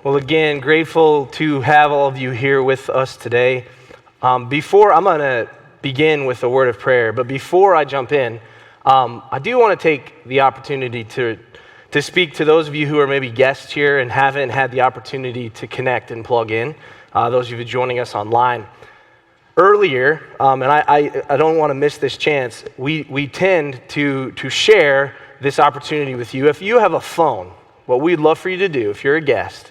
Well, again, grateful to have all of you here with us today. I'm going to begin with a word of prayer, but before I jump in, I do want to take the opportunity to speak to those of you who are maybe guests here and haven't had the opportunity to connect and plug in, those of you joining us online. Earlier, and I don't want to miss this chance, we tend to share this opportunity with you. If you have a phone, what we'd love for you to do, if you're a guest,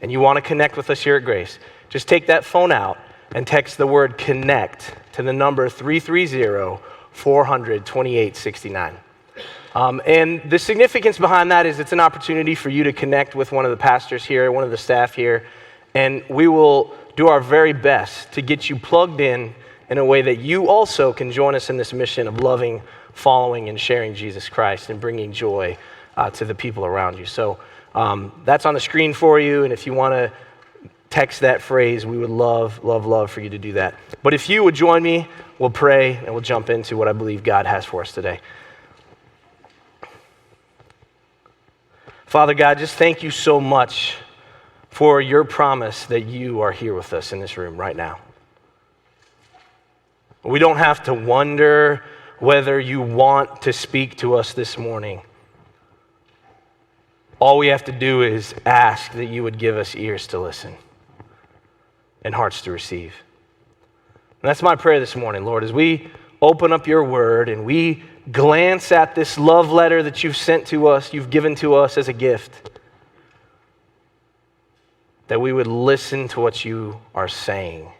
and you want to connect with us here at Grace, just take that phone out and text the word connect to the number 330-400-2869. And the significance behind that is it's an opportunity for you to connect with one of the pastors here, one of the staff here, and we will do our very best to get you plugged in a way that you also can join us in this mission of loving, following, and sharing Jesus Christ and bringing joy to the people around you. So that's on the screen for you, and if you want to text that phrase, we would love, love, love for you to do that. But if you would join me, we'll pray, and we'll jump into what I believe God has for us today. Father God, just thank you so much for your promise that you are here with us in this room right now. We don't have to wonder whether you want to speak to us this morning. All we have to do is ask that you would give us ears to listen and hearts to receive. And that's my prayer this morning, Lord, as we open up your word and we glance at this love letter that you've sent to us, you've given to us as a gift, that we would listen to what you are saying.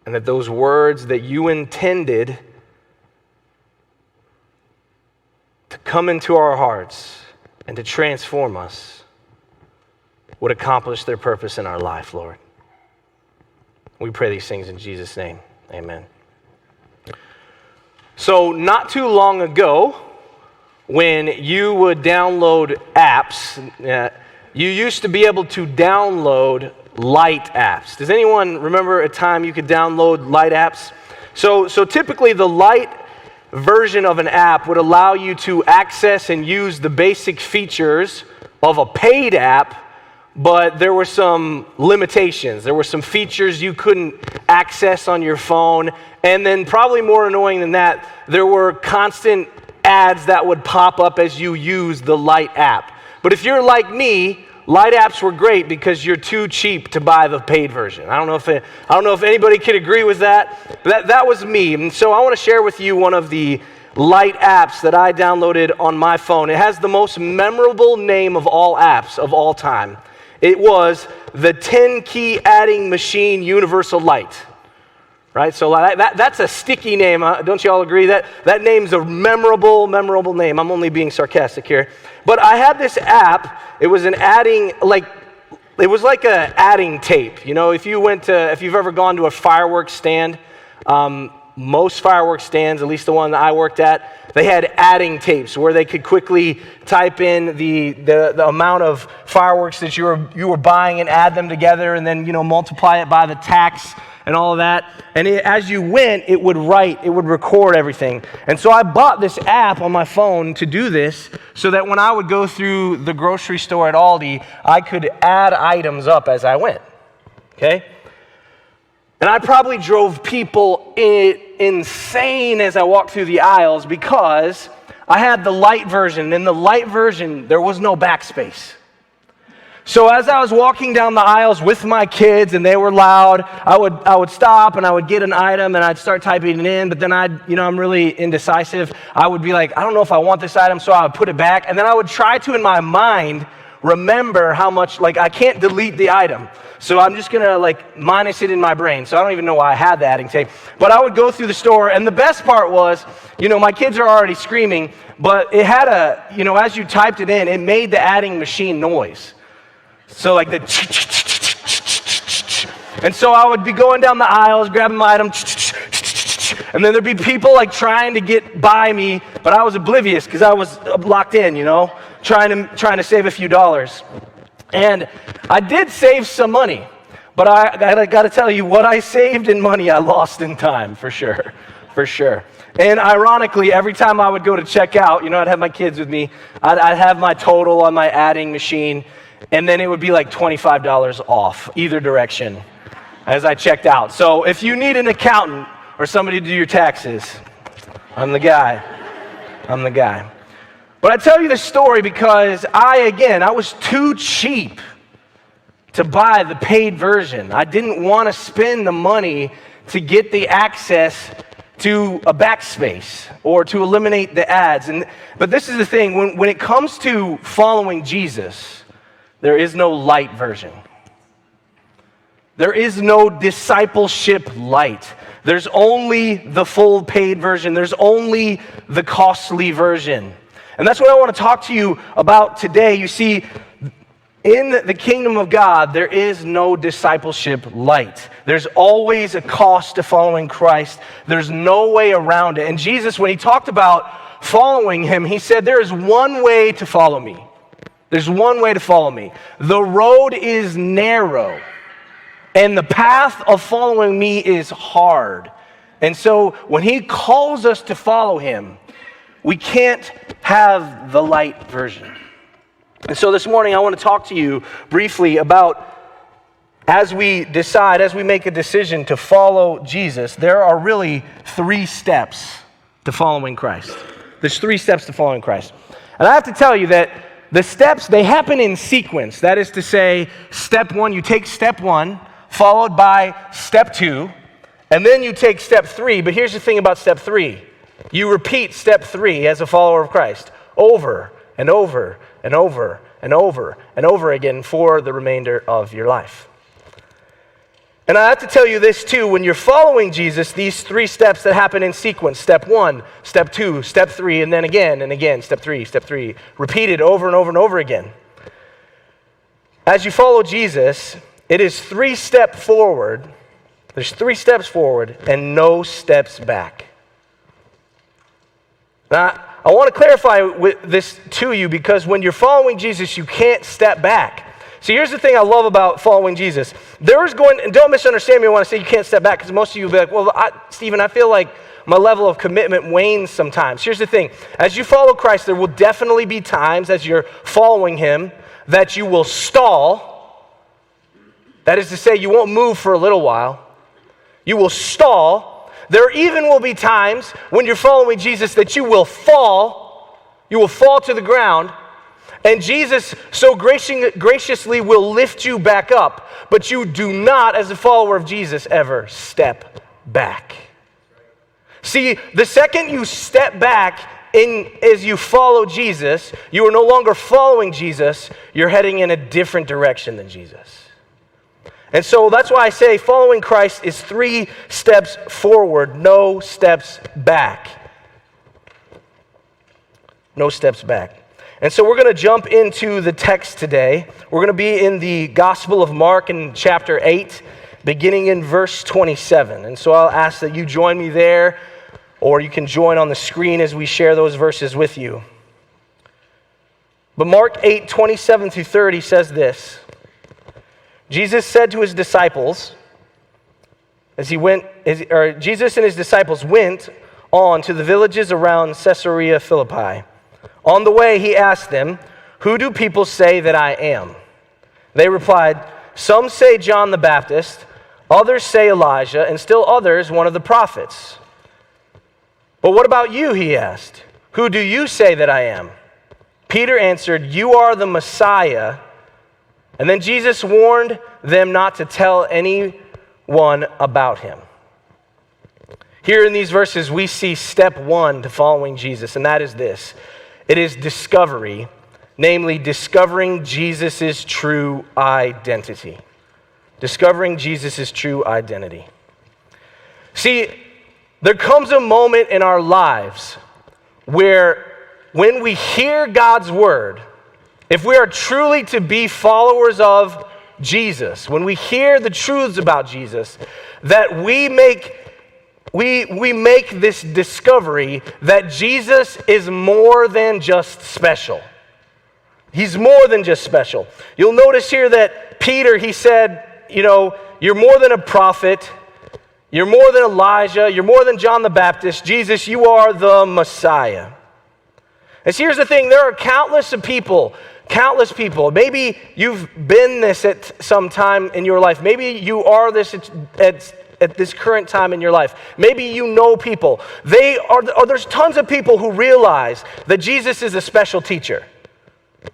And that those words that you intended to come into our hearts and to transform us would accomplish their purpose in our life, Lord. We pray these things in Jesus' name. Amen. So not too long ago, when you would download apps, you used to be able to download light apps. Does anyone remember a time you could download light apps? So typically the light version of an app would allow you to access and use the basic features of a paid app, but there were some limitations. There were some features you couldn't access on your phone, and then probably more annoying than that, there were constant ads that would pop up as you use the light app. But if you're like me, light apps were great because you're too cheap to buy the paid version. I don't know if anybody could agree with that. That was me. And so I want to share with you one of the light apps that I downloaded on my phone. It has the most memorable name of all apps of all time. It was the 10-key adding machine universal light. Right? So that's a sticky name. Don't you all agree? That name's a memorable name. I'm only being sarcastic here. But I had this app. It was an adding, it was like a adding tape. You know, if you've ever gone to a fireworks stand, most fireworks stands, at least the one that I worked at, they had adding tapes where they could quickly type in the amount of fireworks that you were buying and add them together, and then multiply it by the tax and all of that. And as you went, it would record everything. And so I bought this app on my phone to do this so that when I would go through the grocery store at Aldi, I could add items up as I went. Okay? And I probably drove people insane as I walked through the aisles because I had the light version. In the light version, there was no backspace. So as I was walking down the aisles with my kids and they were loud, I would stop and I would get an item and I'd start typing it in, but then I'm really indecisive. I would be like, I don't know if I want this item, so I would put it back. And then I would try to, in my mind, remember how much, I can't delete the item. So I'm just going to minus it in my brain. So I don't even know why I had the adding tape. But I would go through the store, and the best part was, my kids are already screaming, but it had as you typed it in, it made the adding machine noise. So and so I would be going down the aisles, grabbing my item, and then there'd be people trying to get by me, but I was oblivious because I was locked in, trying to save a few dollars. And I did save some money, but I got to tell you, what I saved in money, I lost in time for sure. for sure. And ironically, every time I would go to check out, I'd have my kids with me, I'd have my total on my adding machine, and then it would be like $25 off either direction as I checked out. So if you need an accountant or somebody to do your taxes, I'm the guy. But I tell you this story because I was too cheap to buy the paid version. I didn't want to spend the money to get the access to a backspace or to eliminate the ads. But this is the thing, when it comes to following Jesus, there is no light version. There is no discipleship light. There's only the full paid version. There's only the costly version. And that's what I want to talk to you about today. You see, in the kingdom of God, there is no discipleship light. There's always a cost to following Christ. There's no way around it. And Jesus, when he talked about following him, he said, there is one way to follow me. There's one way to follow me. The road is narrow, and the path of following me is hard. And so when he calls us to follow him, we can't have the light version. And so this morning I want to talk to you briefly about, as we make a decision to follow Jesus, there are really 3 steps to following Christ. There's 3 steps to following Christ. And I have to tell you that the steps, they happen in sequence. That is to say, step 1, you take step 1, followed by step 2, and then you take step 3. But here's the thing about step 3. You repeat step 3 as a follower of Christ over and over and over and over and over again for the remainder of your life. And I have to tell you this too, when you're following Jesus, these 3 steps that happen in sequence, step 1, step 2, step 3, and then again and again, step 3, repeated over and over and over again. As you follow Jesus, it is 3 steps forward, there's 3 steps forward and no steps back. Now, I want to clarify with this to you because when you're following Jesus, you can't step back. See, here's the thing I love about following Jesus. And don't misunderstand me when I say you can't step back, because most of you will be like, well, Stephen, I feel like my level of commitment wanes sometimes. Here's the thing. As you follow Christ, there will definitely be times as you're following him that you will stall. That is to say, you won't move for a little while. You will stall. There even will be times when you're following Jesus that you will fall. You will fall to the ground. And Jesus so graciously will lift you back up. But you do not, as a follower of Jesus, ever step back. See, the second you step back as you follow Jesus, you are no longer following Jesus. You're heading in a different direction than Jesus. And so that's why I say following Christ is 3 steps forward, no steps back. No steps back. And so we're going to jump into the text today. We're going to be in the Gospel of Mark in chapter 8, beginning in verse 27. And so I'll ask that you join me there, or you can join on the screen as we share those verses with you. But Mark 8, 27 through 30 says this. Jesus said to his disciples, Jesus and his disciples went on to the villages around Caesarea Philippi. On the way, he asked them, "Who do people say that I am?" They replied, "Some say John the Baptist, others say Elijah, and still others one of the prophets." "But what about you?" he asked. "Who do you say that I am?" Peter answered, "You are the Messiah." And then Jesus warned them not to tell anyone about him. Here in these verses, we see step 1 to following Jesus, and that is this. It is discovery, namely discovering Jesus' true identity. Discovering Jesus' true identity. See, there comes a moment in our lives where when we hear God's word, if we are truly to be followers of Jesus, when we hear the truths about Jesus, that we make this discovery that Jesus is more than just special. He's more than just special. You'll notice here that Peter, he said, you're more than a prophet. You're more than Elijah. You're more than John the Baptist. Jesus, you are the Messiah. And so here's the thing. There are countless people. Maybe you've been this at some time in your life. Maybe you are this at this current time in your life. Maybe you know people. There's tons of people who realize that Jesus is a special teacher.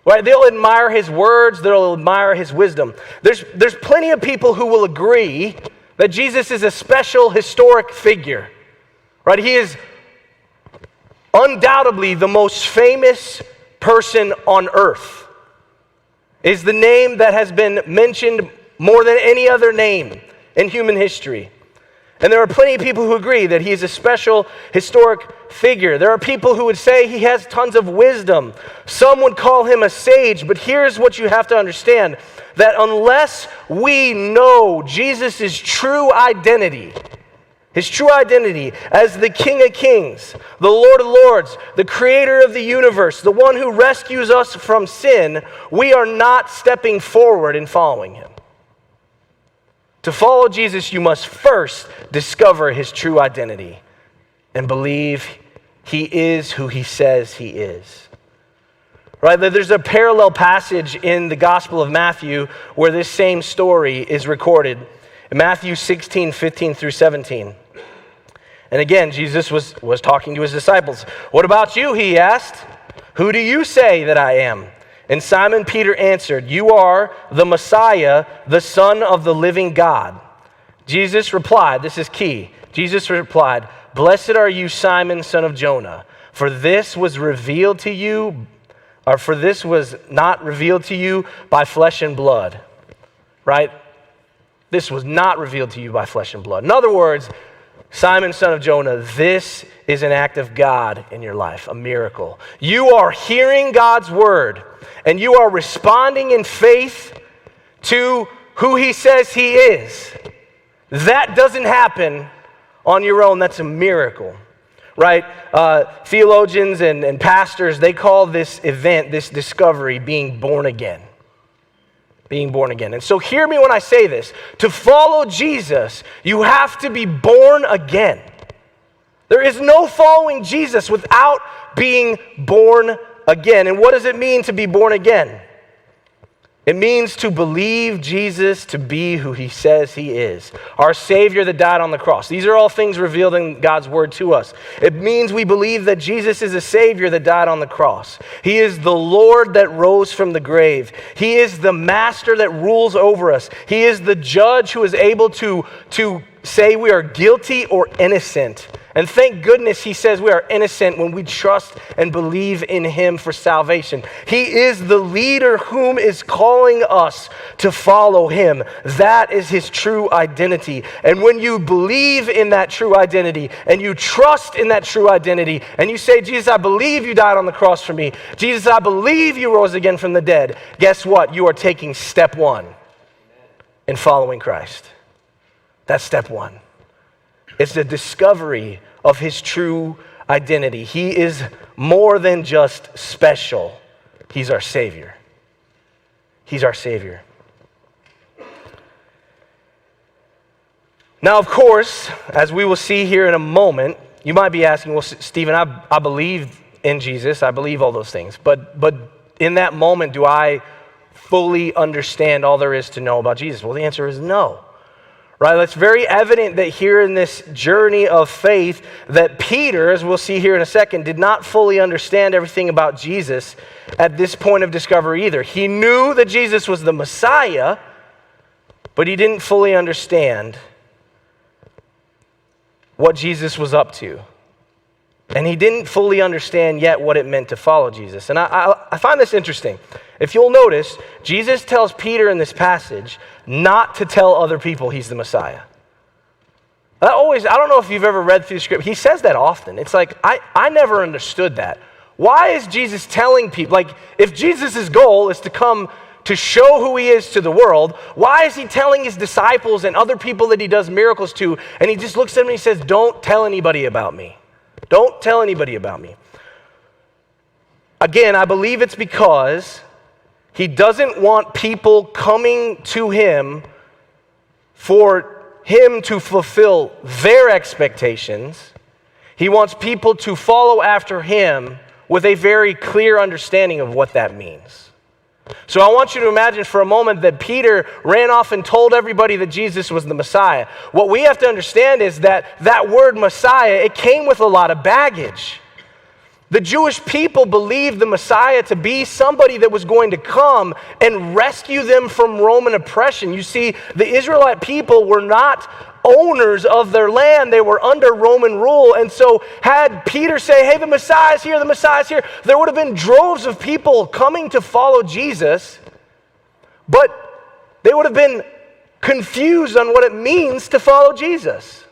Right? They'll admire his words. They'll admire his wisdom. There's plenty of people who will agree that Jesus is a special historic figure. Right? He is undoubtedly the most famous person on earth. Is the name that has been mentioned more than any other name in human history. And there are plenty of people who agree that he is a special historic figure. There are people who would say he has tons of wisdom. Some would call him a sage, but here's what you have to understand, that unless we know Jesus' true identity, his true identity as the King of Kings, the Lord of Lords, the creator of the universe, the one who rescues us from sin, we are not stepping forward in following him. To follow Jesus, you must first discover his true identity and believe he is who he says he is. Right? There's a parallel passage in the Gospel of Matthew where this same story is recorded. In Matthew 16, 15 through 17. And again, Jesus was talking to his disciples. What about you, he asked. Who do you say that I am? And Simon Peter answered, you are the Messiah, the Son of the living God. Jesus replied, this is key. Jesus replied, blessed are you, Simon, son of Jonah, for this was not revealed to you by flesh and blood. Right? This was not revealed to you by flesh and blood. In other words, Simon, son of Jonah, this is an act of God in your life, a miracle. You are hearing God's word, and you are responding in faith to who he says he is. That doesn't happen on your own. That's a miracle, right? Theologians and pastors, they call this event, this discovery, being born again. Being born again. And so hear me when I say this. To follow Jesus, you have to be born again. There is no following Jesus without being born again. And what does it mean to be born again? It means to believe Jesus to be who he says he is, our Savior that died on the cross. These are all things revealed in God's word to us. It means we believe that Jesus is a Savior that died on the cross. He is the Lord that rose from the grave. He is the Master that rules over us. He is the judge who is able to say we are guilty or innocent. And thank goodness he says we are innocent when we trust and believe in him for salvation. He is the leader whom is calling us to follow him. That is his true identity. And when you believe in that true identity and you trust in that true identity and you say, Jesus, I believe you died on the cross for me. Jesus, I believe you rose again from the dead. Guess what? You are taking step one in following Christ. That's step one. It's the discovery of his true identity. He is more than just special. He's our Savior. He's our Savior. Now, of course, as we will see here in a moment, you might be asking, well, Stephen, I believe in Jesus. I believe all those things. But in that moment, do I fully understand all there is to know about Jesus? Well, the answer is no. Right? It's very evident that here in this journey of faith that Peter, as we'll see here in a second, did not fully understand everything about Jesus at this point of discovery either. He knew that Jesus was the Messiah, but he didn't fully understand what Jesus was up to. And he didn't fully understand yet what it meant to follow Jesus. And I find this interesting. If you'll notice, Jesus tells Peter in this passage not to tell other people he's the Messiah. I don't know if you've ever read through the script. He says that often. It's like, I never understood that. Why is Jesus telling people, like, if Jesus' goal is to come to show who he is to the world, why is he telling his disciples and other people that he does miracles to, and he just looks at them and he says, don't tell anybody about me. Don't tell anybody about me. Again, I believe it's because he doesn't want people coming to him for him to fulfill their expectations. He wants people to follow after him with a very clear understanding of what that means. So I want you to imagine for a moment that Peter ran off and told everybody that Jesus was the Messiah. What we have to understand is that that word Messiah, it came with a lot of baggage. The Jewish people believed the Messiah to be somebody that was going to come and rescue them from Roman oppression. You see, the Israelite people were not owners of their land. They were under Roman rule. And so had Peter say, hey, the Messiah's here, there would have been droves of people coming to follow Jesus, but they would have been confused on what it means to follow Jesus.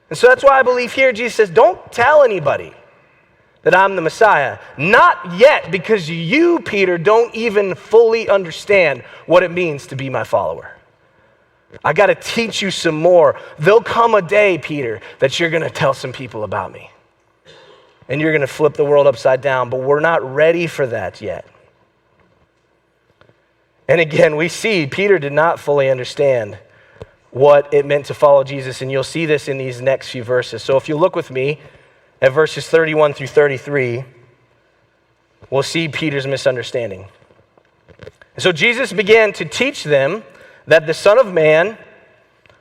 And so that's why I believe here Jesus says, don't tell anybody that I'm the Messiah. Not yet, because you, Peter, don't even fully understand what it means to be my follower. I got to teach you some more. There'll come a day, Peter, that you're going to tell some people about me. And you're going to flip the world upside down, but we're not ready for that yet. And again, we see Peter did not fully understand what it meant to follow Jesus, and you'll see this in these next few verses. So if you look with me at verses 31 through 33, we'll see Peter's misunderstanding. So Jesus began to teach them that the Son of Man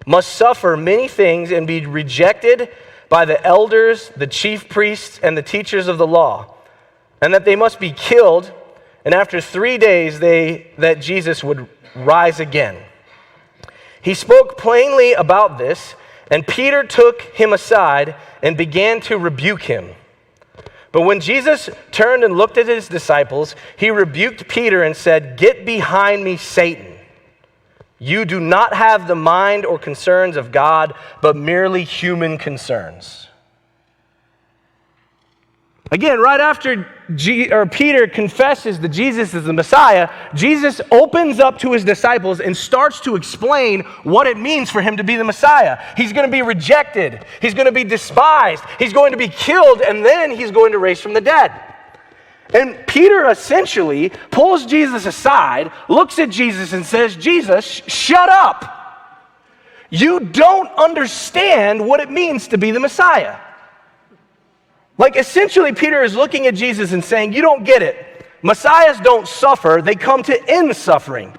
must suffer many things and be rejected by the elders, the chief priests, and the teachers of the law, and that they must be killed, and after 3 days that Jesus would rise again. He spoke plainly about this, and Peter took him aside and began to rebuke him. But when Jesus turned and looked at his disciples, he rebuked Peter and said, "Get behind me, Satan. You do not have the mind or concerns of God, but merely human concerns." Again, right after Peter confesses that Jesus is the Messiah, Jesus opens up to his disciples and starts to explain what it means for him to be the Messiah. He's going to be rejected. He's going to be despised. He's going to be killed, and then he's going to raise from the dead. And Peter essentially pulls Jesus aside, looks at Jesus and says, "Jesus, shut up. You don't understand what it means to be the Messiah." Like essentially Peter is looking at Jesus and saying, "You don't get it. Messiahs don't suffer, they come to end suffering."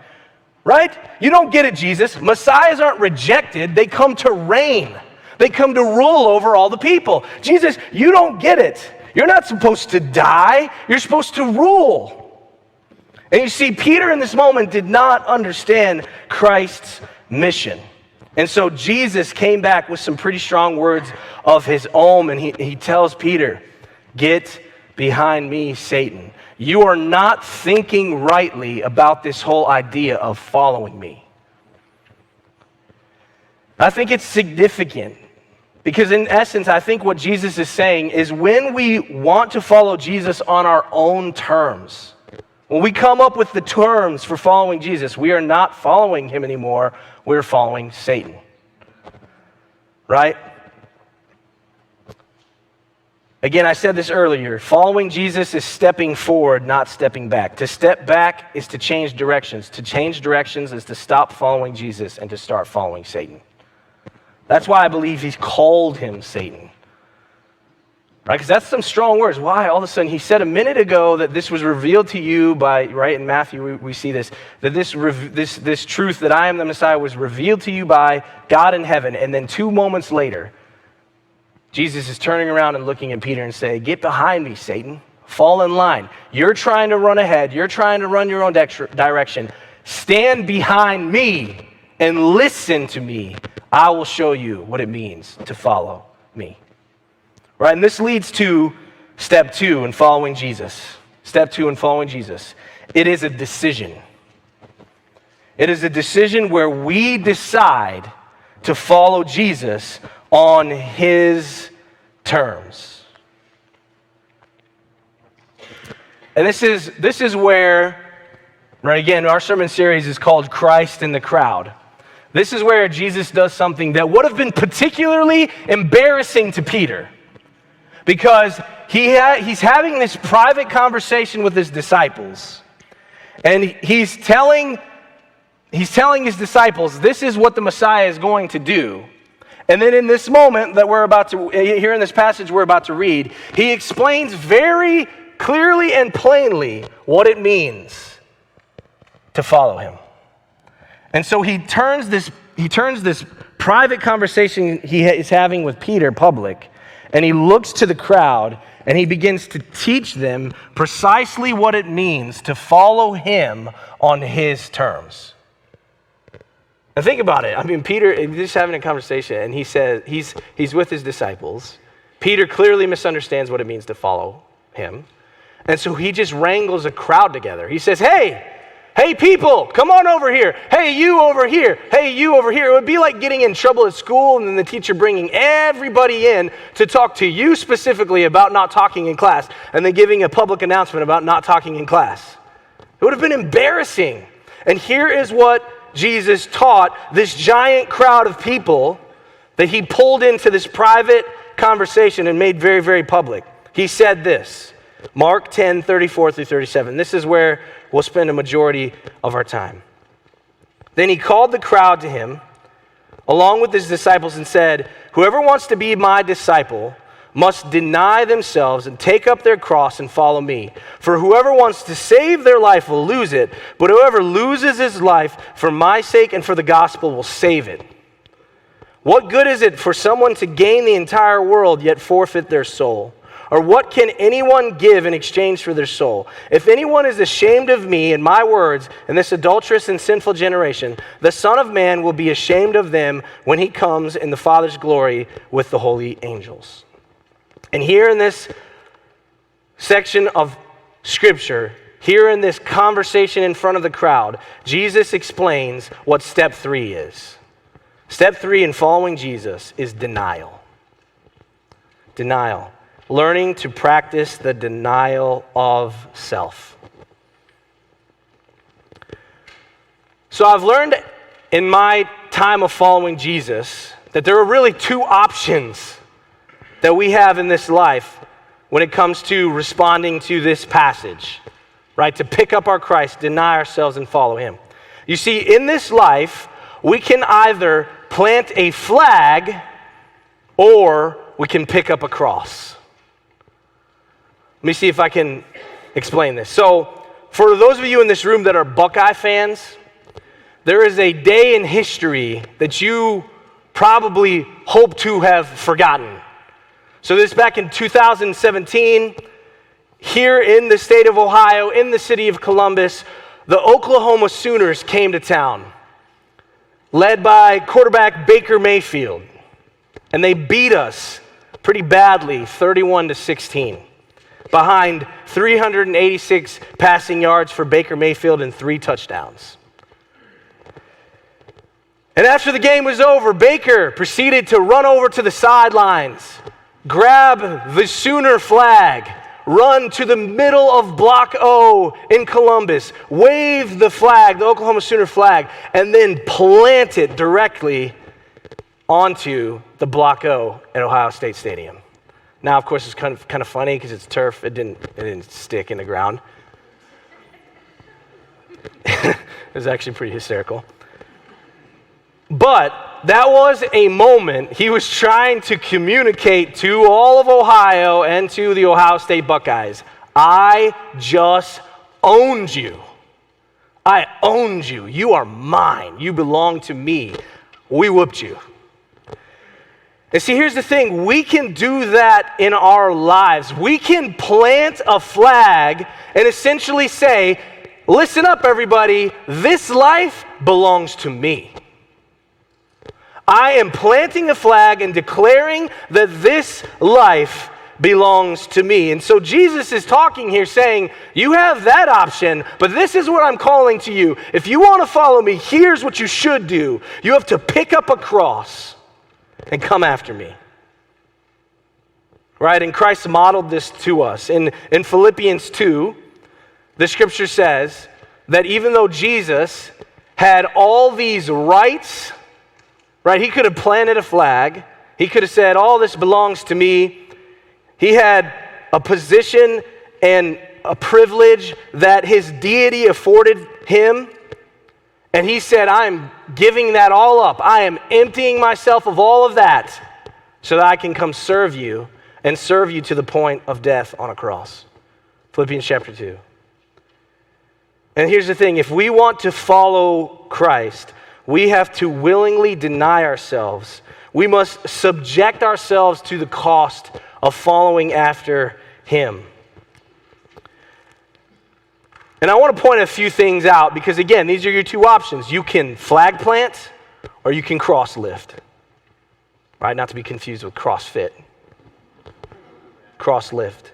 Right? You don't get it, Jesus. Messiahs aren't rejected, they come to reign. They come to rule over all the people. Jesus, you don't get it. You're not supposed to die. You're supposed to rule. And you see, Peter in this moment did not understand Christ's mission. And so Jesus came back with some pretty strong words of his own, and he tells Peter, "Get behind me, Satan. You are not thinking rightly about this whole idea of following me." I think it's significant. Because in essence, I think what Jesus is saying is when we want to follow Jesus on our own terms, when we come up with the terms for following Jesus, we are not following him anymore, we're following Satan. Right? Again, I said this earlier, following Jesus is stepping forward, not stepping back. To step back is to change directions. To change directions is to stop following Jesus and to start following Satan. That's why I believe he's called him Satan. Right? Because that's some strong words. Why? All of a sudden, he said a minute ago that this was revealed to you by, right, in Matthew we see this, that this truth that I am the Messiah was revealed to you by God in heaven. And then 2 moments later, Jesus is turning around and looking at Peter and saying, "Get behind me, Satan. Fall in line. You're trying to run ahead. You're trying to run your own direction. Stand behind me and listen to me. I will show you what it means to follow me." Right? And this leads to step 2 in following Jesus. Step 2 in following Jesus. It is a decision. It is a decision where we decide to follow Jesus on his terms. And this is where, right, again, our sermon series is called Christ in the Crowd. This is where Jesus does something that would have been particularly embarrassing to Peter, because he's having this private conversation with his disciples, and he's telling he's telling his disciples, this is what the Messiah is going to do. And then in this moment that we're about to, here in this passage we're about to read, he explains very clearly and plainly what it means to follow him. And so he turns this private conversation he is having with Peter public, and he looks to the crowd and he begins to teach them precisely what it means to follow him on his terms. Now think about it. I mean, Peter is just having a conversation, and he says he's with his disciples. Peter clearly misunderstands what it means to follow him. And so he just wrangles a crowd together. He says, hey people, come on over here. Hey, you over here. Hey, you over here. It would be like getting in trouble at school and then the teacher bringing everybody in to talk to you specifically about not talking in class and then giving a public announcement about not talking in class. It would have been embarrassing. And here is what Jesus taught this giant crowd of people that he pulled into this private conversation and made very, very public. He said this, Mark 10, 34 through 37. This is where we'll spend a majority of our time. Then he called the crowd to him, along with his disciples, and said, whoever wants to be my disciple must deny themselves and take up their cross and follow me. For whoever wants to save their life will lose it, but whoever loses his life for my sake and for the gospel will save it. What good is it for someone to gain the entire world yet forfeit their soul? Or what can anyone give in exchange for their soul? If anyone is ashamed of me and my words in this adulterous and sinful generation, the Son of Man will be ashamed of them when he comes in the Father's glory with the holy angels. And here in this section of Scripture, here in this conversation in front of the crowd, Jesus explains what step 3 is. Step 3 in following Jesus is denial. Denial. Learning to practice the denial of self. So I've learned in my time of following Jesus that there are really 2 options that we have in this life when it comes to responding to this passage, right? To pick up our Christ, deny ourselves, and follow him. You see, in this life, we can either plant a flag or we can pick up a cross. Let me see if I can explain this. So, for those of you in this room that are Buckeye fans, there is a day in history that you probably hope to have forgotten. So this back in 2017, here in the state of Ohio, in the city of Columbus, the Oklahoma Sooners came to town, led by quarterback Baker Mayfield. And they beat us pretty badly, 31-16, behind 386 passing yards for Baker Mayfield and 3 touchdowns. And after the game was over, Baker proceeded to run over to the sidelines, grab the Sooner flag, run to the middle of Block O in Columbus, wave the flag, the Oklahoma Sooner flag, and then plant it directly onto the Block O at Ohio State Stadium. Now, of course, it's kind of funny because it's turf. It didn't stick in the ground. It was actually pretty hysterical. But that was a moment he was trying to communicate to all of Ohio and to the Ohio State Buckeyes. I just owned you. I owned you. You are mine. You belong to me. We whooped you. And see, here's the thing. We can do that in our lives. We can plant a flag and essentially say, listen up, everybody. This life belongs to me. I am planting a flag and declaring that this life belongs to me. And so Jesus is talking here saying, you have that option, but this is what I'm calling to you. If you want to follow me, here's what you should do. You have to pick up a cross and come after me. Right? And Christ modeled this to us. In Philippians 2, the scripture says that even though Jesus had all these rights, right? He could have planted a flag. He could have said, all this belongs to me. He had a position and a privilege that his deity afforded him. And he said, I'm giving that all up. I am emptying myself of all of that so that I can come serve you and serve you to the point of death on a cross. Philippians chapter 2. And here's the thing, if we want to follow Christ, we have to willingly deny ourselves. We must subject ourselves to the cost of following after him. And I want to point a few things out because, again, these are your two options. You can flag plant or you can cross lift. Right? Not to be confused with CrossFit. Cross lift.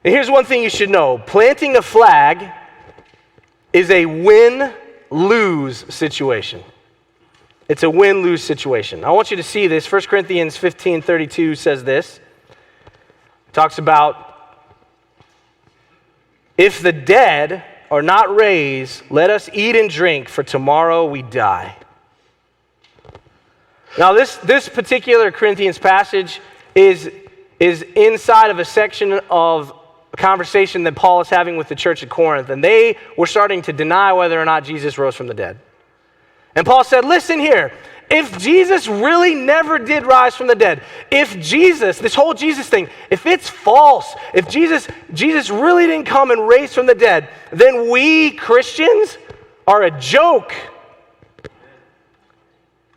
And here's one thing you should know. Planting a flag is a win-lose situation. It's a win-lose situation. I want you to see this. 1 Corinthians 15:32 says this. It talks about, if the dead are not raised, let us eat and drink, for tomorrow we die. Now this particular Corinthians passage is inside of a section of a conversation that Paul is having with the church at Corinth, and they were starting to deny whether or not Jesus rose from the dead. And Paul said, listen here, if Jesus really never did rise from the dead, if Jesus, this whole Jesus thing, if it's false, if Jesus really didn't come and raise from the dead, then we Christians are a joke.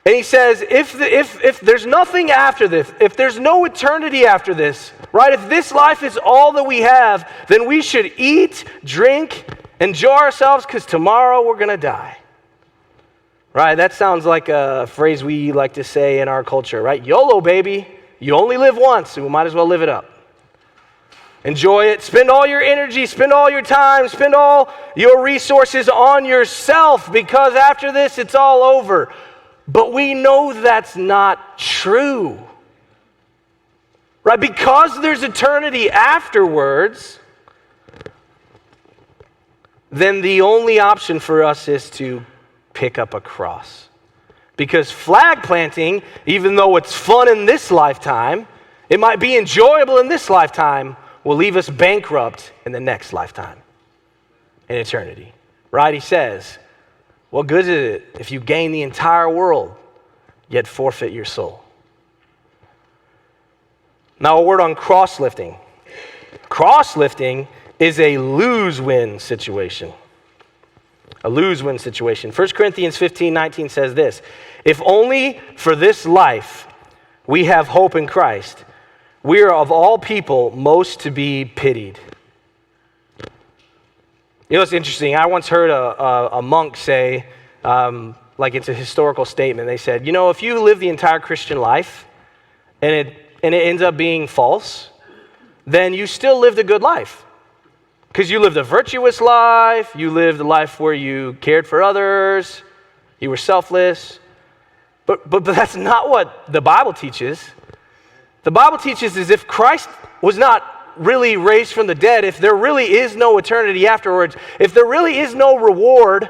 And he says, if there's nothing after this, if there's no eternity after this, right, if this life is all that we have, then we should eat, drink, enjoy ourselves, because tomorrow we're going to die. Right, that sounds like a phrase we like to say in our culture, right? YOLO, baby. You only live once, so we might as well live it up. Enjoy it. Spend all your energy, spend all your time, spend all your resources on yourself, because after this, it's all over. But we know that's not true. Right? Because there's eternity afterwards, then the only option for us is to pick up a cross. Because flag planting, even though it's fun in this lifetime, it might be enjoyable in this lifetime, will leave us bankrupt in the next lifetime, in eternity. Right? He says, what good is it if you gain the entire world, yet forfeit your soul? Now, a word on cross-lifting. Cross-lifting is a lose-win situation. A lose-win situation. 1 Corinthians 15:19 says this, if only for this life we have hope in Christ, we are of all people most to be pitied. You know what's interesting? I once heard a monk say, like it's a historical statement, they said, you know, if you live the entire Christian life and it ends up being false, then you still lived a good life. Because you lived a virtuous life, you lived a life where you cared for others, you were selfless. But that's not what the Bible teaches. The Bible teaches is if Christ was not really raised from the dead, if there really is no eternity afterwards, if there really is no reward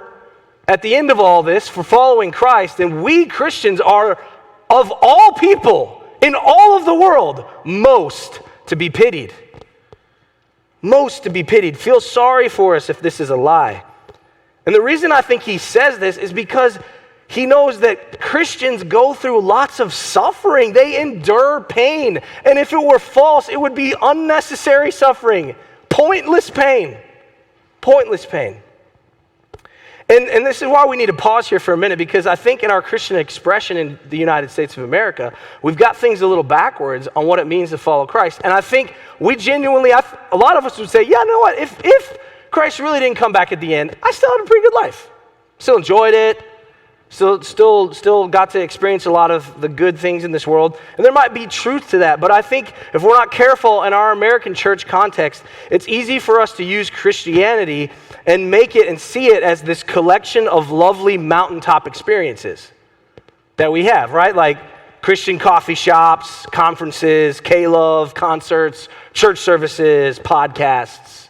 at the end of all this for following Christ, then we Christians are, of all people in all of the world, most to be pitied. Most to be pitied. Feel sorry for us if this is a lie. And the reason I think he says this is because he knows that Christians go through lots of suffering. They endure pain. And if it were false, it would be unnecessary suffering. Pointless pain. Pointless pain. And this is why we need to pause here for a minute, because I think in our Christian expression in the United States of America, we've got things a little backwards on what it means to follow Christ. And I think we genuinely, a lot of us would say, yeah, you know what, if Christ really didn't come back at the end, I still had a pretty good life. Still enjoyed it. Still got to experience a lot of the good things in this world. And there might be truth to that, but I think if we're not careful in our American church context, it's easy for us to use Christianity and make it and see it as this collection of lovely mountaintop experiences that we have, right? Like Christian coffee shops, conferences, K-Love, concerts, church services, podcasts.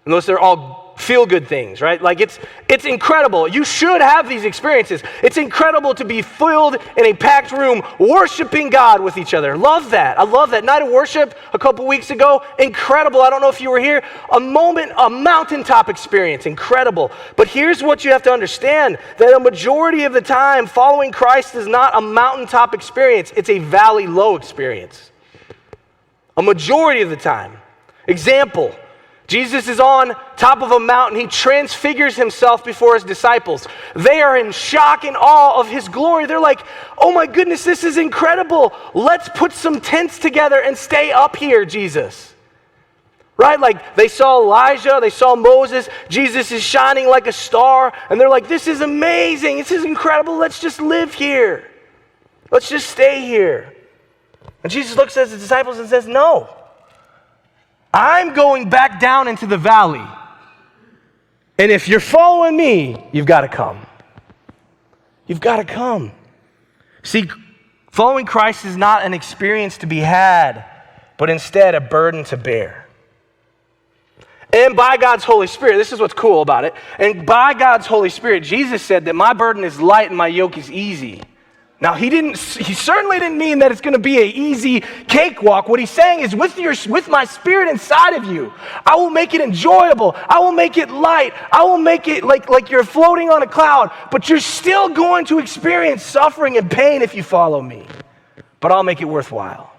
And those are all feel-good things, right? Like it's incredible. You should have these experiences. It's incredible to be filled in a packed room worshiping God with each other. Love that. I love that. Night of worship a couple weeks ago, incredible. I don't know if you were here. A mountaintop experience, incredible. But here's what you have to understand, that a majority of the time, following Christ is not a mountaintop experience. It's a valley low experience. A majority of the time. Example, Jesus is on top of a mountain. He transfigures himself before his disciples. They are in shock and awe of his glory. They're like, oh my goodness, this is incredible. Let's put some tents together and stay up here, Jesus. Right? Like they saw Elijah, they saw Moses. Jesus is shining like a star. And they're like, this is amazing. This is incredible. Let's just live here. Let's just stay here. And Jesus looks at his disciples and says, no. I'm going back down into the valley. And if you're following me, you've got to come. You've got to come. See, following Christ is not an experience to be had, but instead a burden to bear. And by God's Holy Spirit, this is what's cool about it. And by God's Holy Spirit, Jesus said that my burden is light and my yoke is easy. Now, he certainly didn't mean that it's going to be an easy cakewalk. What he's saying is with my spirit inside of you, I will make it enjoyable. I will make it light. I will make it like you're floating on a cloud, but you're still going to experience suffering and pain if you follow me. But I'll make it worthwhile.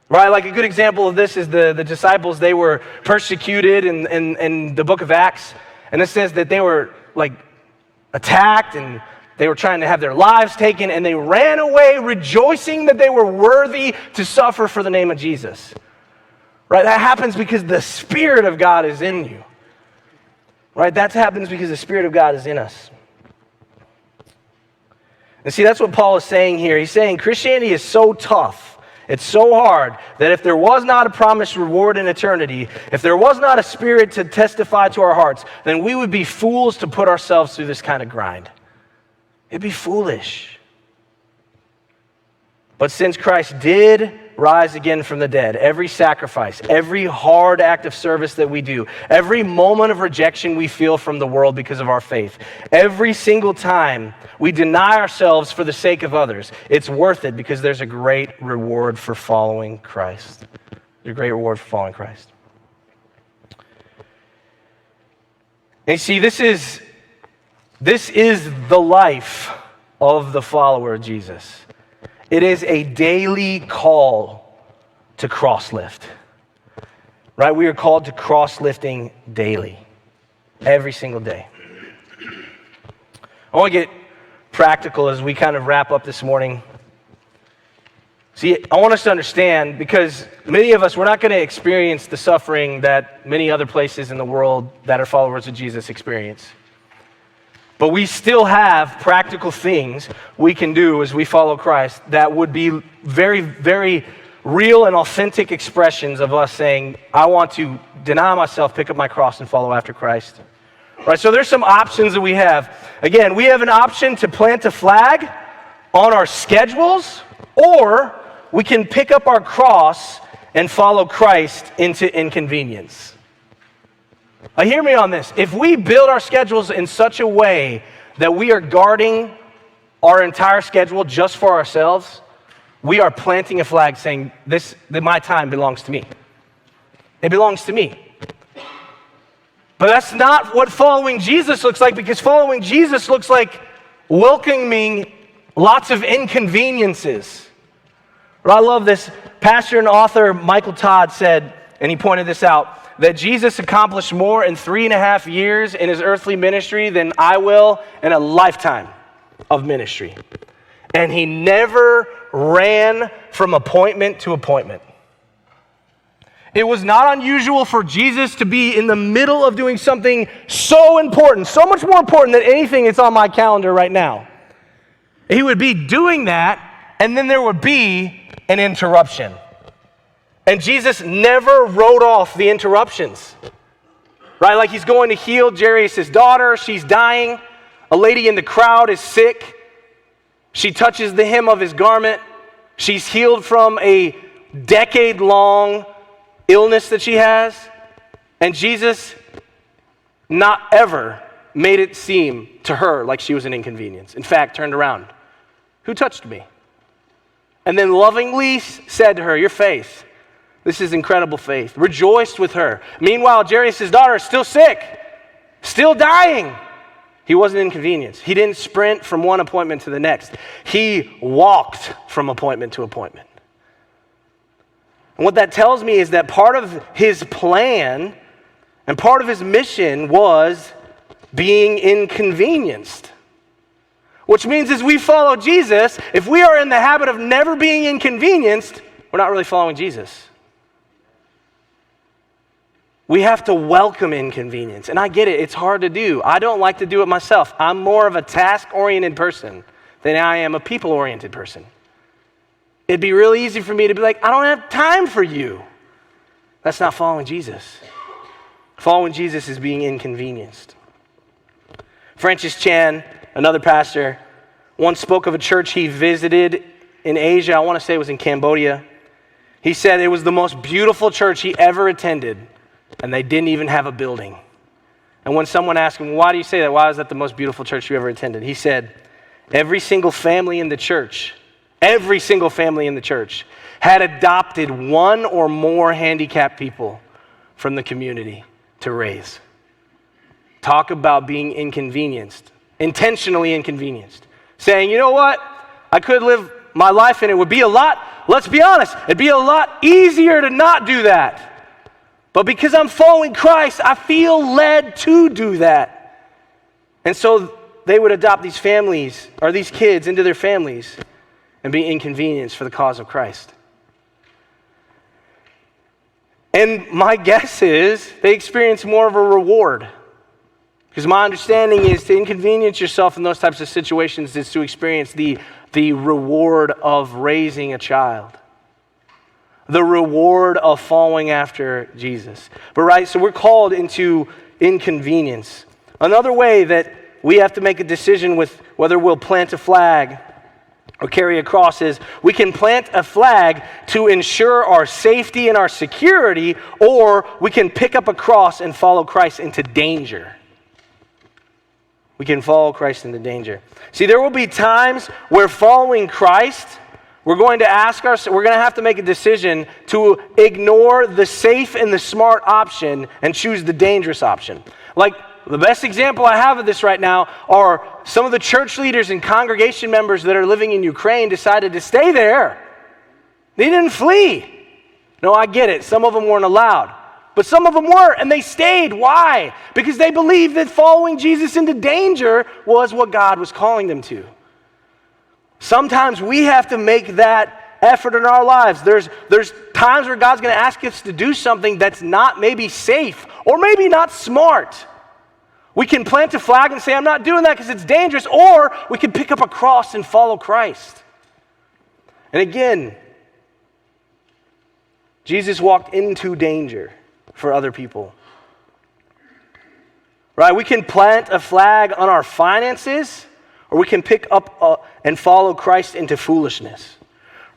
Right? Like a good example of this is the disciples. They were persecuted in the book of Acts, and it says that they were like attacked and they were trying to have their lives taken, and they ran away rejoicing that they were worthy to suffer for the name of Jesus. Right? That happens because the Spirit of God is in you. Right? That happens because the Spirit of God is in us. And see, that's what Paul is saying here. He's saying Christianity is so tough, it's so hard, that if there was not a promised reward in eternity, if there was not a Spirit to testify to our hearts, then we would be fools to put ourselves through this kind of grind. It'd be foolish. But since Christ did rise again from the dead, every sacrifice, every hard act of service that we do, every moment of rejection we feel from the world because of our faith, every single time we deny ourselves for the sake of others, it's worth it because there's a great reward for following Christ. There's a great reward for following Christ. And you see, this is the life of the follower of Jesus. It is a daily call to cross-lift. Right? We are called to cross-lifting daily. Every single day. I want to get practical as we kind of wrap up this morning. See, I want us to understand, because many of us, we're not going to experience the suffering that many other places in the world that are followers of Jesus experience. But we still have practical things we can do as we follow Christ that would be very, very real and authentic expressions of us saying, I want to deny myself, pick up my cross, and follow after Christ. Right, so there's some options that we have. Again, we have an option to plant a flag on our schedules, or we can pick up our cross and follow Christ into inconvenience. Hear me on this. If we build our schedules in such a way that we are guarding our entire schedule just for ourselves, we are planting a flag saying, that my time belongs to me. It belongs to me. But that's not what following Jesus looks like, because following Jesus looks like welcoming lots of inconveniences. But I love this. Pastor and author Michael Todd said, and he pointed this out, that Jesus accomplished more in 3.5 years in his earthly ministry than I will in a lifetime of ministry. And he never ran from appointment to appointment. It was not unusual for Jesus to be in the middle of doing something so important, so much more important than anything that's on my calendar right now. He would be doing that, and then there would be an interruption. And Jesus never wrote off the interruptions. Right? Like he's going to heal Jairus' daughter. She's dying. A lady in the crowd is sick. She touches the hem of his garment. She's healed from a decade-long illness that she has. And Jesus not ever made it seem to her like she was an inconvenience. In fact, turned around. Who touched me? And then lovingly said to her, your faith. This is incredible faith. Rejoiced with her. Meanwhile, Jairus' daughter is still sick, still dying. He wasn't an inconvenience. He didn't sprint from one appointment to the next. He walked from appointment to appointment. And what that tells me is that part of his plan and part of his mission was being inconvenienced. Which means as we follow Jesus, if we are in the habit of never being inconvenienced, we're not really following Jesus. We have to welcome inconvenience. And I get it, it's hard to do. I don't like to do it myself. I'm more of a task-oriented person than I am a people-oriented person. It'd be really easy for me to be like, I don't have time for you. That's not following Jesus. Following Jesus is being inconvenienced. Francis Chan, another pastor, once spoke of a church he visited in Asia. I want to say it was in Cambodia. He said it was the most beautiful church he ever attended, and they didn't even have a building. And when someone asked him, why do you say that? Why is that the most beautiful church you ever attended? He said, every single family in the church had adopted one or more handicapped people from the community to raise. Talk about being inconvenienced, intentionally inconvenienced. Saying, you know what? I could live my life and it would be let's be honest, it'd be a lot easier to not do that. But because I'm following Christ, I feel led to do that. And so they would adopt these families or these kids into their families and be inconvenienced for the cause of Christ. And my guess is they experience more of a reward. Because my understanding is to inconvenience yourself in those types of situations is to experience the reward of raising a child. The reward of following after Jesus. So we're called into inconvenience. Another way that we have to make a decision with whether we'll plant a flag or carry a cross is we can plant a flag to ensure our safety and our security, or we can pick up a cross and follow Christ into danger. We can follow Christ into danger. See, there will be times where following Christ, we're going to have to make a decision to ignore the safe and the smart option and choose the dangerous option. Like, the best example I have of this right now are some of the church leaders and congregation members that are living in Ukraine decided to stay there. They didn't flee. No, I get it. Some of them weren't allowed. But some of them were, and they stayed. Why? Because they believed that following Jesus into danger was what God was calling them to. Sometimes we have to make that effort in our lives. There's times where God's going to ask us to do something that's not maybe safe or maybe not smart. We can plant a flag and say, I'm not doing that because it's dangerous, or we can pick up a cross and follow Christ. And again, Jesus walked into danger for other people. Right? We can plant a flag on our finances, or we can pick up and follow Christ into foolishness.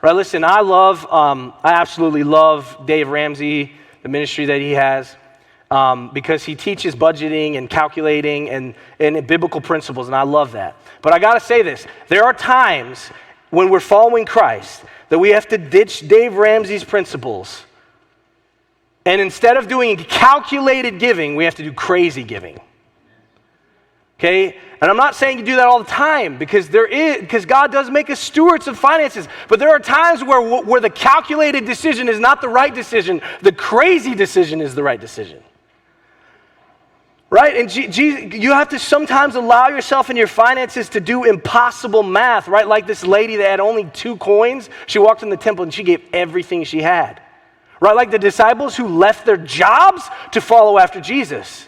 Right? Listen, I absolutely love Dave Ramsey, the ministry that he has, because he teaches budgeting and calculating and biblical principles, and I love that. But I got to say this. There are times when we're following Christ that we have to ditch Dave Ramsey's principles. And instead of doing calculated giving, we have to do crazy giving. Okay? And I'm not saying you do that all the time, because God does make us stewards of finances. But there are times where the calculated decision is not the right decision. The crazy decision is the right decision. Right? And you have to sometimes allow yourself in your finances to do impossible math, right? Like this lady that had only 2 coins. She walked in the temple and she gave everything she had. Right? Like the disciples who left their jobs to follow after Jesus.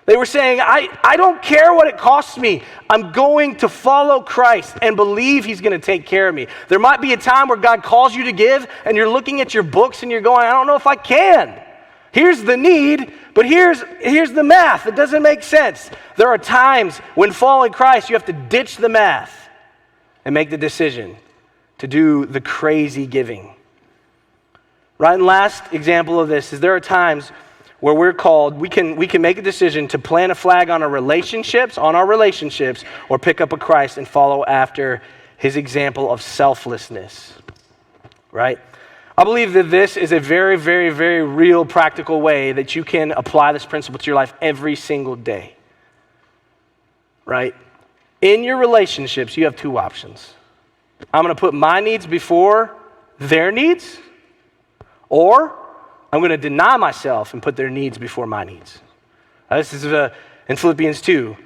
They were saying, I don't care what it costs me. I'm going to follow Christ and believe he's going to take care of me. There might be a time where God calls you to give and you're looking at your books and you're going, I don't know if I can. Here's the need, but here's the math. It doesn't make sense. There are times when following Christ, you have to ditch the math and make the decision to do the crazy giving. Right? And last example of this is there are times where we're called, we can make a decision to plant a flag on our relationships, or pick up a Christ and follow after his example of selflessness, right? I believe that this is a very, very, very real practical way that you can apply this principle to your life every single day, right? In your relationships, you have two options. I'm going to put my needs before their needs, or I'm going to deny myself and put their needs before my needs. Now, this is in Philippians 2.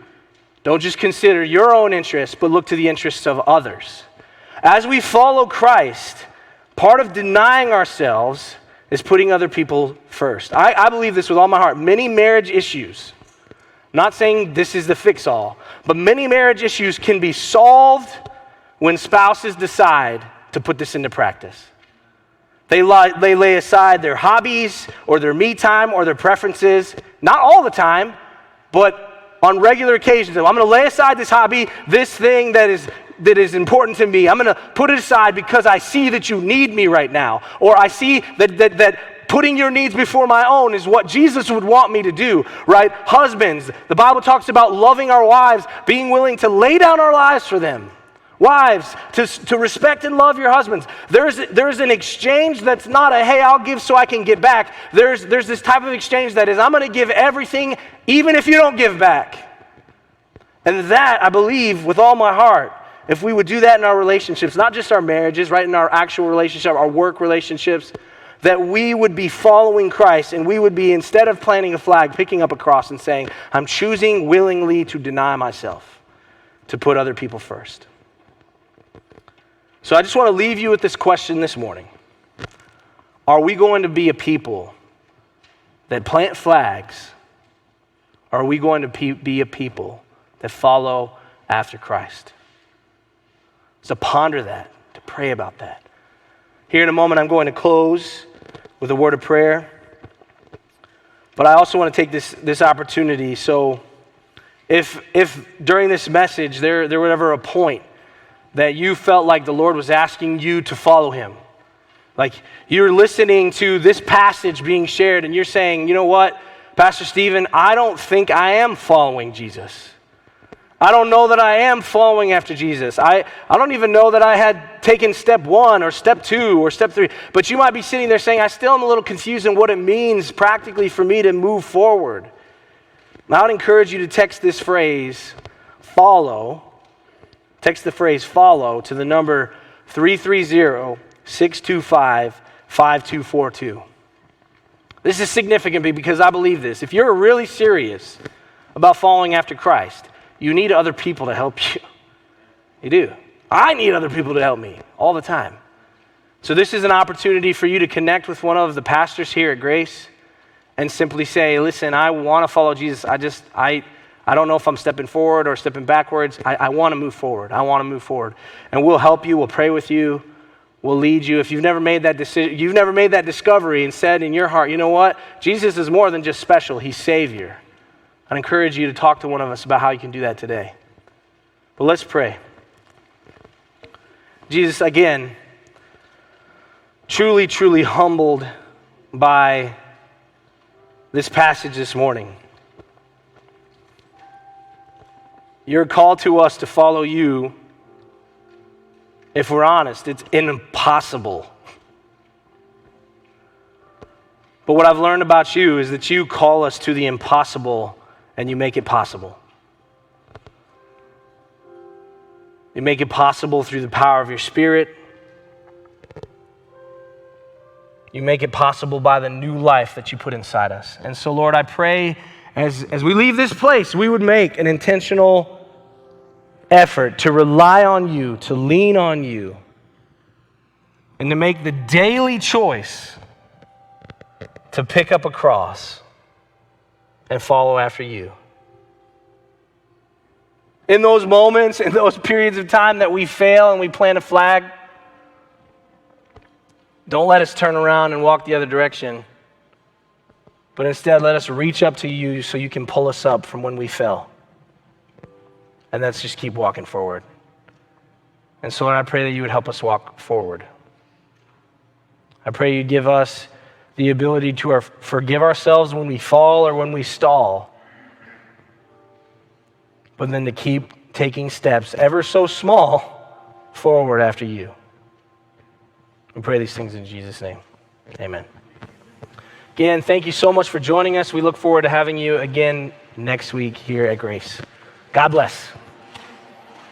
Don't just consider your own interests, but look to the interests of others. As we follow Christ, part of denying ourselves is putting other people first. I believe this with all my heart. Many marriage issues, not saying this is the fix-all, but many marriage issues can be solved when spouses decide to put this into practice. They lay aside their hobbies or their me time or their preferences, not all the time, but on regular occasions. I'm going to lay aside this hobby, this thing that is important to me. I'm going to put it aside because I see that you need me right now. Or I see that putting your needs before my own is what Jesus would want me to do, right? Husbands, the Bible talks about loving our wives, being willing to lay down our lives for them. Wives, to respect and love your husbands. There's an exchange that's not a, hey, I'll give so I can get back. There's this type of exchange that is, I'm going to give everything even if you don't give back. And that, I believe, with all my heart, if we would do that in our relationships, not just our marriages, right, in our actual relationship, our work relationships, that we would be following Christ and we would be, instead of planting a flag, picking up a cross and saying, I'm choosing willingly to deny myself, to put other people first. So I just want to leave you with this question this morning. Are we going to be a people that plant flags, or are we going to be a people that follow after Christ? So ponder that, to pray about that. Here in a moment, I'm going to close with a word of prayer. But I also want to take this opportunity. So if during this message there were ever a point that you felt like the Lord was asking you to follow him, like you're listening to this passage being shared and you're saying, you know what, Pastor Stephen, I don't think I am following Jesus. I don't know that I am following after Jesus. I don't even know that I had taken step 1 or step 2 or step 3. But you might be sitting there saying, I still am a little confused in what it means practically for me to move forward. I would encourage you to text this phrase, follow. Text the phrase follow to the number 330-625-5242. This is significant because I believe this. If you're really serious about following after Christ, you need other people to help you. You do. I need other people to help me all the time. So this is an opportunity for you to connect with one of the pastors here at Grace and simply say, listen, I want to follow Jesus. I don't know if I'm stepping forward or stepping backwards. I want to move forward. I want to move forward. And we'll help you. We'll pray with you. We'll lead you. If you've never made that decision, you've never made that discovery and said in your heart, you know what? Jesus is more than just special. He's Savior. I'd encourage you to talk to one of us about how you can do that today. But let's pray. Jesus, again, truly, truly humbled by this passage this morning. Your call to us to follow you, if we're honest, it's impossible. But what I've learned about you is that you call us to the impossible and you make it possible. You make it possible through the power of your Spirit. You make it possible by the new life that you put inside us. And so, Lord, I pray as we leave this place, we would make an intentional effort to rely on you, to lean on you, and to make the daily choice to pick up a cross and follow after you. In those moments, in those periods of time that we fail and we plant a flag, don't let us turn around and walk the other direction, but instead let us reach up to you so you can pull us up from when we fell. And let's just keep walking forward. And so, Lord, I pray that you would help us walk forward. I pray you'd give us the ability to forgive ourselves when we fall or when we stall, but then to keep taking steps, ever so small, forward after you. We pray these things in Jesus' name. Amen. Again, thank you so much for joining us. We look forward to having you again next week here at Grace. God bless.